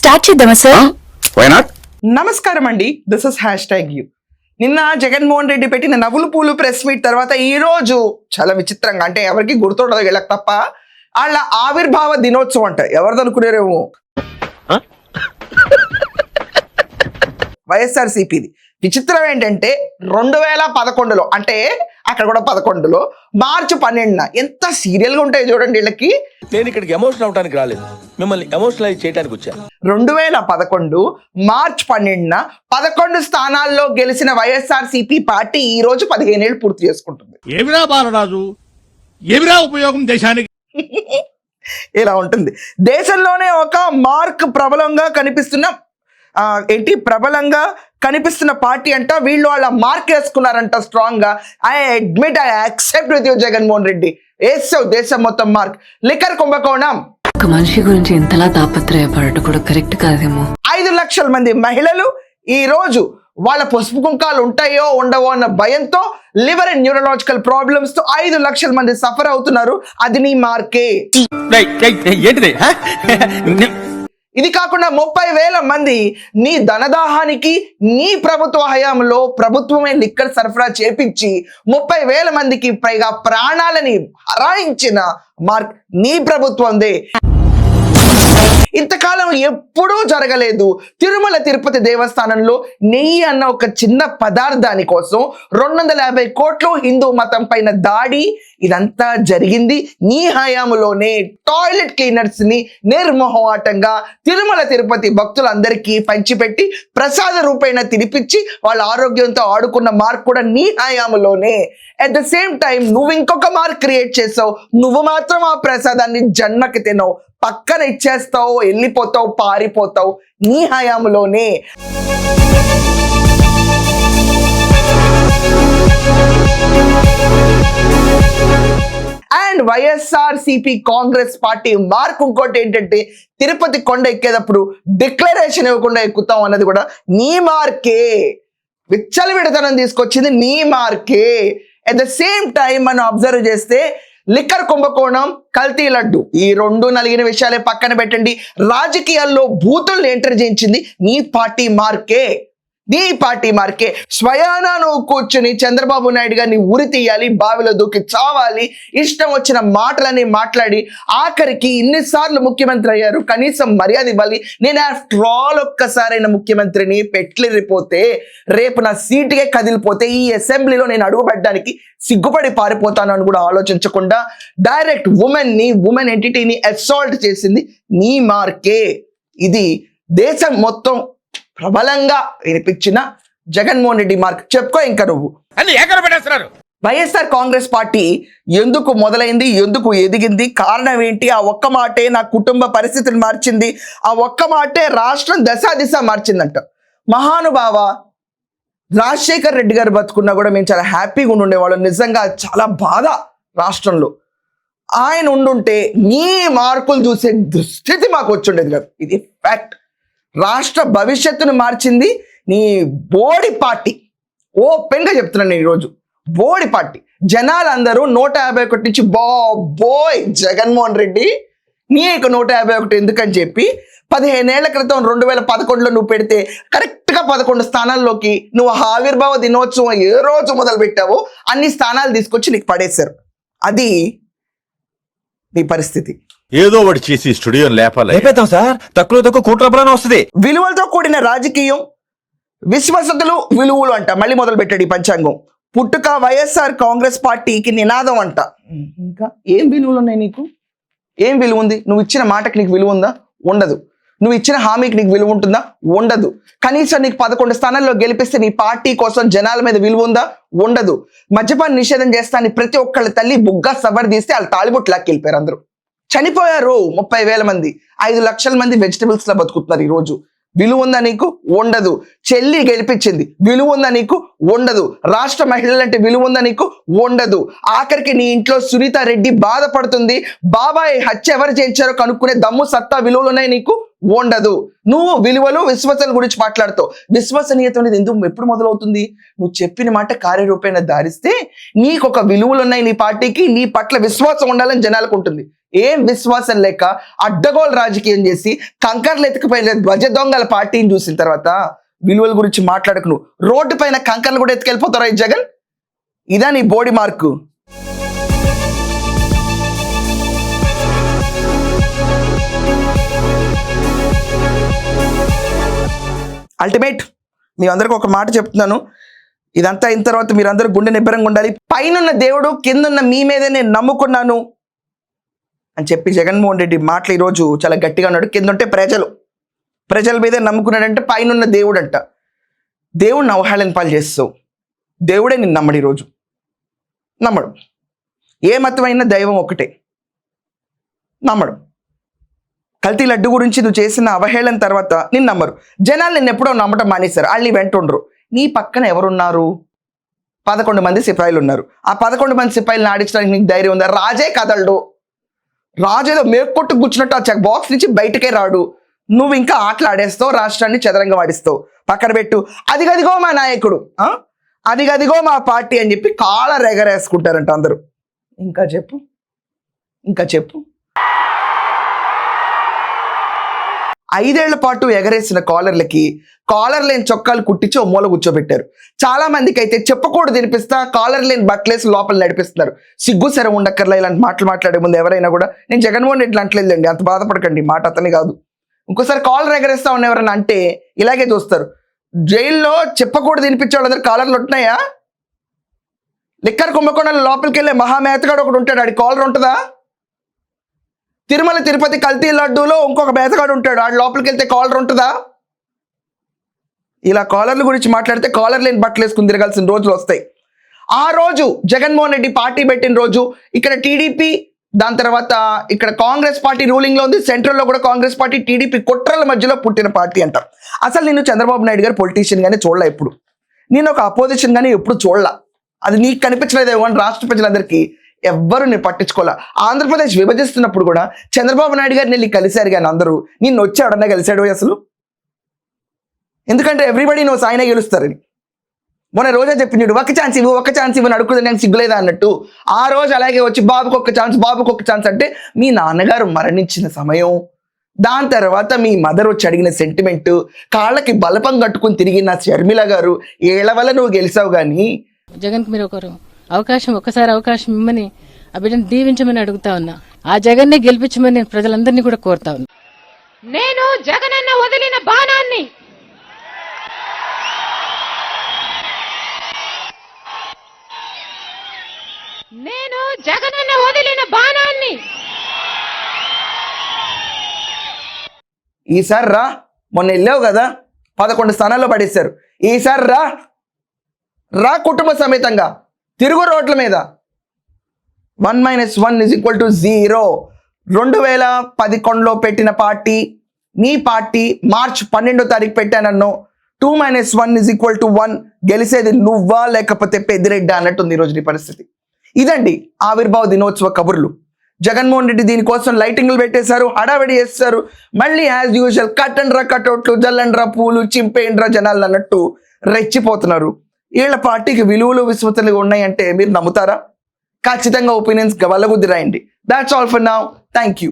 Start చేద్దామా sir? Why not? నమస్కారం అండి, దిస్ ఇస్ #యూ. నిన్న జగన్మోహన్ రెడ్డి పెట్టిన నవ్వులు పూలు ప్రెస్ మీట్ తర్వాత ఈ రోజు చాలా విచిత్రంగా, అంటే ఎవరికి గుర్తుండదు వీళ్ళకి తప్ప, వాళ్ళ ఆవిర్భావ దినోత్సవం అంట. ఎవరిది అనుకునేరేమో, వైఎస్ఆర్సీపీది. విచిత్రం ఏంటంటే 2011లో, అంటే అక్కడ కూడా 11లో మార్చి 12న ఎంత సీరియల్గా ఉంటాయి చూడండి వీళ్ళకి. నేను ఇక్కడికి ఎమోషనల్ అవడానికి రాలేదు, మిమ్మల్ని ఎమోషనలైజ్ చేయడానికి వచ్చాను. 2011 మార్చి 12న 11 స్థానాల్లో గెలిచిన వైఎస్ఆర్సీపీ పార్టీ ఈ రోజు 15 ఏళ్ళు పూర్తి చేసుకుంటుంది. ఏమిరా బాలరాజు, ఏమిరా ఉపయోగం దేశానికి? ఇలా ఉంటుంది. దేశంలోనే ఒక మార్క్ ప్రబలంగా కనిపిస్తున్న పార్టీ అంట. వీళ్ళు వాళ్ళ మార్క్ వేసుకున్నారంట స్ట్రాంగ్ గా. I admit, I accept with you Jaganmohan Reddy. వేసావు దేశం మొత్తం మార్క్. లిక్కర్ కుంభకోణం, ఒక మనిషి గురించి ఇంతలా తాపత్రయపడటం కూడా కరెక్ట్ కాదేమో. 5 లక్షల మంది మహిళలు ఈ రోజు వాళ్ళ పసుపు కుంకాలు ఉంటాయో ఉండవో అన్న భయంతో లివర్ అండ్ న్యూరలాజికల్ ప్రాబ్లమ్స్ తో 5 లక్షల మంది సఫర్ అవుతున్నారు. అది నీ మార్కే. ఇది కాకుండా 30,000 మంది నీ ధనదాహానికి నీ ప్రభుత్వ హయాంలో ప్రభుత్వమే లిక్కర్ సరఫరా చేపించి 30,000 మందికి పైగా ప్రాణాలని హరాయించిన మార్క్ నీ ప్రభుత్వందే. ఇంతకాలం ఎప్పుడూ జరగలేదు. తిరుమల తిరుపతి దేవస్థానంలో నెయ్యి అన్న ఒక చిన్న పదార్థాని కోసం 250 కోట్లు హిందూ మతం పైన దాడి. ఇదంతా జరిగింది నీ హయాంలోనే. టాయిలెట్ క్లీనర్స్ ని నిర్మోహమాటంగా తిరుమల తిరుపతి భక్తులందరికీ పంచిపెట్టి ప్రసాద రూపేణ తినిపించి వాళ్ళ ఆరోగ్యంతో ఆడుకున్న మార్క్ కూడా నీ హయాంలోనే. అట్ ద సేమ్ టైం నువ్వు ఇంకొక మార్క్ క్రియేట్ చేసావు. నువ్వు మాత్రం ఆ ప్రసాదాన్ని జన్మకి తినవు, పక్కన ఇచ్చేస్తావు, వెళ్ళిపోతావు, పారిపోతావు. నీ హయాంలోనే. And YSRCP Congress party mark ఇంకోటి ఏంటంటే, తిరుపతి కొండ ఎక్కేటప్పుడు డిక్లరేషన్ ఇవ్వకుండా ఎక్కుతాం అన్నది కూడా నీ మార్కే. విచ్చలవిడతనం తీసుకొచ్చింది నీ మార్కే. అట్ ద సేమ్ టైం మనం అబ్జర్వ్ చేస్తే లిక్కర్ కుంభకోణం, కల్తీ లడ్డు, ఈ 2 నలిగిన విషయాలే పక్కన పెట్టండి. రాజకీయాల్లో బూతుల్ని ఎంటర్ చేయించింది నీ పార్టీ మార్కే. నీ పార్టీ మార్కే. స్వయానా నువ్వు కూర్చుని చంద్రబాబు నాయుడు గారిని ఉరి తీయాలి, బావిలో దూకి చావాలి, ఇష్టం వచ్చిన మాటలని మాట్లాడి ఆఖరికి ఇన్నిసార్లు ముఖ్యమంత్రి అయ్యారు, కనీసం మర్యాద ఇవ్వాలి. నేను ఆఫ్టర్ ఆల్ ఒక్కసారైన ముఖ్యమంత్రిని పెట్లిరిపోతే, రేపు నా సీటుకే కదిలిపోతే ఈ అసెంబ్లీలో నేను అడుగుపెట్టడానికి సిగ్గుపడి పారిపోతాను అని కూడా ఆలోచించకుండా డైరెక్ట్ ఉమెన్ ఎంటిటీని అసాల్ట్ చేసింది నీ మార్కే. ఇది దేశం మొత్తం ప్రబలంగా వినిపించిన జగన్మోహన్ రెడ్డి మార్క్. చెప్పుకో ఇంకా నువ్వు. వైఎస్ఆర్ కాంగ్రెస్ పార్టీ ఎందుకు మొదలైంది, ఎందుకు ఎదిగింది, కారణం ఏంటి? ఆ ఒక్క మాటే నా కుటుంబ పరిస్థితిని మార్చింది, ఆ ఒక్క మాటే రాష్ట్రం దశ మార్చిందంట. మహానుభావ రాజశేఖర్ రెడ్డి గారు బతుకున్నా కూడా మేము చాలా హ్యాపీగా ఉండేవాళ్ళం. నిజంగా చాలా బాధ రాష్ట్రంలో. ఆయన ఉండుంటే నీ మార్కులు చూసే దుస్థితి మాకు వచ్చుండేది కాదు. ఇది ఫ్యాక్ట్. రాష్ట్ర భవిష్యత్తును మార్చింది నీ బోడి పార్టీ. ఓపెన్గా చెప్తున్నాను నేను ఈరోజు. బోడి పార్టీ జనాలందరూ 151 నుంచి బాబోయ్ జగన్మోహన్ రెడ్డి నీకు 151 ఎందుకని చెప్పి 15 ఏళ్ల క్రితం 2011లో నువ్వు పెడితే కరెక్ట్గా 11 స్థానాల్లోకి నువ్వు ఆవిర్భావ దినోత్సవం ఏ రోజు మొదలు పెట్టావో అన్ని స్థానాలు తీసుకొచ్చి నీకు పడేశారు. అది నీ పరిస్థితి. ఏదో ఒకటి చేసి స్టూడియో లేపేద్దాం సార్. తక్కువ కోట్ల వస్తుంది. విలువలతో కూడిన రాజకీయం, విశ్వసతులు, విలువలు అంట. మళ్ళీ మొదలు పెట్టాడు ఈ పంచాంగం. పుట్టుక వైఎస్ఆర్ కాంగ్రెస్ పార్టీకి నినాదం అంట. ఇంకా ఏం విలువలు ఉన్నాయి నీకు? ఏం విలువ ఉంది? నువ్వు ఇచ్చిన మాటకి నీకు విలువ ఉందా? ఉండదు. నువ్వు ఇచ్చిన హామీకి నీకు విలువ ఉంటుందా? ఉండదు. కనీసం నీకు 11 స్థానాల్లో గెలిపిస్తే నీ పార్టీ కోసం జనాల మీద విలువ ఉందా? ఉండదు. మద్యపాన నిషేధం చేస్తాను ప్రతి ఒక్కళ్ళ తల్లి బుగ్గా సవర్ తీస్తే వాళ్ళు తాళిబొట్లాకి వెళ్ళిపోయారు. అందరూ చనిపోయారు. 30,000 మంది. 5 లక్షల మంది వెజిటబుల్స్ లో బతుకుతున్నారు ఈ రోజు. విలువ ఉందా నీకు? ఉండదు. చెల్లి గెలిపించింది, విలువ ఉందా నీకు? ఉండదు. రాష్ట్ర మహిళలంటే విలువ ఉందా నీకు? ఉండదు. ఆఖరికి నీ ఇంట్లో సునీత రెడ్డి బాధపడుతుంది, బాబాయ్ హత్య ఎవరు చేయించారో కనుక్కునే దమ్ము సత్తా విలువలు ఉన్నాయి నీకు? ఉండదు. నువ్వు విలువలు విశ్వసనీయత గురించి మాట్లాడుతావు. విశ్వసనీయత అనేది ఎందుకు ఎప్పుడు మొదలవుతుంది? నువ్వు చెప్పిన మాట కార్యరూపేణ ధారిస్తే నీకు ఒక విలువలు ఉన్నాయి, నీ పార్టీకి నీ పట్ల విశ్వాసం ఉండాలని జనాలకు ఉంటుంది. ఏం విశ్వాసం లేక అడ్డగోలు రాజకీయం చేసి కంకర్లు ఎత్తుకుపోయిన ధ్వజ దొంగల పార్టీని చూసిన తర్వాత విలువల గురించి మాట్లాడకు. నువ్వు రోడ్డు పైన కంకర్లు కూడా ఎత్తుకెళ్ళిపోతారా ఈ జగన్? ఇదా నీ బోడి మార్కు? అల్టిమేట్ మీ అందరికి ఒక మాట చెప్తున్నాను, ఇదంతా అయిన తర్వాత మీరందరూ గుండె నిబ్బరంగా ఉండాలి. పైనున్న దేవుడు కిందున్న మీ మీదే నేను నమ్ముకున్నాను అని చెప్పి జగన్మోహన్ రెడ్డి మాటలు ఈరోజు చాలా గట్టిగా ఉన్నాడు. కింద ఉంటే ప్రజల మీదే నమ్ముకున్నాడంటే పైనున్న దేవుడు అంట. దేవుడిని అవహేళన పాలు చేస్తావు. దేవుడే నిన్ను నమ్మడు, ఈరోజు నమ్మడు. ఏ మతమైనా దైవం ఒకటే, నమ్మడు. కల్తీ లడ్డు గురించి నువ్వు చేసిన అవహేళన తర్వాత నిన్ను నమ్మరు. జనాలు నిన్ను ఎప్పుడో నమ్మటం మానేశారు. వాళ్ళు నీ వెంట ఉండరు. నీ పక్కన ఎవరున్నారు? 11 మంది సిపాయిలు ఉన్నారు. ఆ 11 మంది సిపాయిలను ఆడించడానికి నీకు ధైర్యం ఉందా? రాజే కదలడు. రాజు ఏదో మేకొట్టు కూర్చున్నట్టు ఆ చెక్ బాక్స్ నుంచి బయటకే రాడు. నువ్వు ఇంకా ఆటలు ఆడేస్తావు, రాష్ట్రాన్ని చదరంగా వాడిస్తావు. పక్కన పెట్టు. అదిగదిగో మా నాయకుడు, అదిగదిగో మా పార్టీ అని చెప్పి కాలర్ ఎగరేసుకుంటారంట అందరూ. ఇంకా చెప్పు 5 ఏళ్ల పాటు ఎగరేసిన కాలర్ లేని చొక్కాలు కుట్టించి ఓ మూల కూర్చోబెట్టారు. చాలా మందికి అయితే చెప్పకూడదు తినిపిస్తా, కాలర్ లేని బట్టలేసి లోపల నడిపిస్తున్నారు. సిగ్గు సెర ఉండక్కర్లా ఇలాంటి మాటలు మాట్లాడే ముందు ఎవరైనా కూడా. నేను జగన్మోహన్ రెడ్డి అంటలేదండి, అంత బాధపడకండి, మాట అతని కాదు. ఇంకోసారి కాలర్ ఎగరేస్తా ఉన్న ఎవరైనా అంటే ఇలాగే చూస్తారు. జైల్లో చెప్పకూడదు తినిపించే వాళ్ళందరూ కాలర్లు ఉంటున్నాయా? లిక్కర్ కుంభకోణాలు లోపలికి వెళ్ళే మహామేతగాడు ఒకటి ఉంటాడు, ఆడి కాలర్ ఉంటుందా? తిరుమల తిరుపతి కల్తీ లడ్డూలో ఇంకొక బేతగాడు ఉంటాడు, ఆడు లోపలికి వెళ్తే కాలర్ ఉంటుందా? ఇలా కాలర్ల గురించి మాట్లాడితే కాలర్ లేని బట్టలు వేసుకుని తిరగాల్సిన రోజులు వస్తాయి. ఆ రోజు జగన్మోహన్ రెడ్డి పార్టీ పెట్టిన రోజు ఇక్కడ టీడీపీ, దాని తర్వాత ఇక్కడ కాంగ్రెస్ పార్టీ రూలింగ్ లో ఉంది, సెంట్రల్లో కూడా కాంగ్రెస్ పార్టీ టీడీపీ కుట్రల మధ్యలో పుట్టిన పార్టీ అంటారు. అసలు నేను చంద్రబాబు నాయుడు గారు పొలిటీషియన్ గానే చూడలే ఎప్పుడు, నేను ఒక అపోజిషన్ గానీ ఎప్పుడు చూడలా. అది నీకు కనిపించలేదేమో అని రాష్ట్ర ప్రజలందరికీ ఎవ్వరు నేను పట్టించుకోలే. ఆంధ్రప్రదేశ్ విభజిస్తున్నప్పుడు కూడా చంద్రబాబు నాయుడు గారిని వెళ్ళి కలిశారు, కానీ అందరూ నిన్ను వచ్చి ఎవడన్నా కలిశాడు అసలు? ఎందుకంటే ఎవ్రీబడి నోస్ ఆయనే గెలుస్తారని. మొన్న రోజా చెప్పిండు, ఒక ఛాన్స్ ఇవ్వు అని అడుగుతుంది, నేను సిగ్గులేదా అన్నట్టు. ఆ రోజు అలాగే వచ్చి బాబుకు ఒక ఛాన్స్ అంటే మీ నాన్నగారు మరణించిన సమయం, దాని తర్వాత మీ మదర్ వచ్చి అడిగిన సెంటిమెంట్, కాళ్ళకి బలపం కట్టుకుని తిరిగిన షర్మిల గారు, ఏళ్ల వల్ల నువ్వు గెలిచావు. కానీ జగన్కి మీరు ఒక్కసారి అవకాశం ఇమ్మని ఆ బిడ్డను దీవించమని అడుగుతా ఉన్నా. ఆ జగన్నే గెలిపించమని నేను ప్రజలందరినీ కూడా కోరుతా ఉన్నా. నేను జగనన్న వదిలిన బాణాన్ని ఈసారి రా, మొన్న వెళ్ళావు కదా 11 స్థానాల్లో పడేశారు. ఈసారి రా కుటుంబ సమేతంగా తిరుగు రోడ్ల మీద. 1 - 1 = 0. 2011లో పెట్టిన పార్టీ, నీ పార్టీ మార్చి 12వ తారీఖు పెట్టానన్నో. 2 - 1 = 1. గెలిసేది నువ్వా లేకపోతే పెద్దిరెడ్డి అన్నట్టుంది ఈరోజు నీ పరిస్థితి. ఇదండి ఆవిర్భావ దినోత్సవ కబుర్లు. జగన్మోహన్ రెడ్డి దీనికోసం లైటింగ్లు పెట్టేశారు, హడావిడి చేస్తారు. మళ్ళీ యాజ్ యూజువల్ కట్టండ్రా కటౌట్లు, జల్లండ్రా పూలు, చింపేండ్రా జనాలు అన్నట్టు రెచ్చిపోతున్నారు. వీళ్ళ పార్టీకి విలువలు విశ్వసనీయతలు ఉన్నాయంటే మీరు నమ్ముతారా? ఖచ్చితంగా ఒపీనియన్స్ గవల్లగుద్ది రాయండి. That's all for now. Thank you.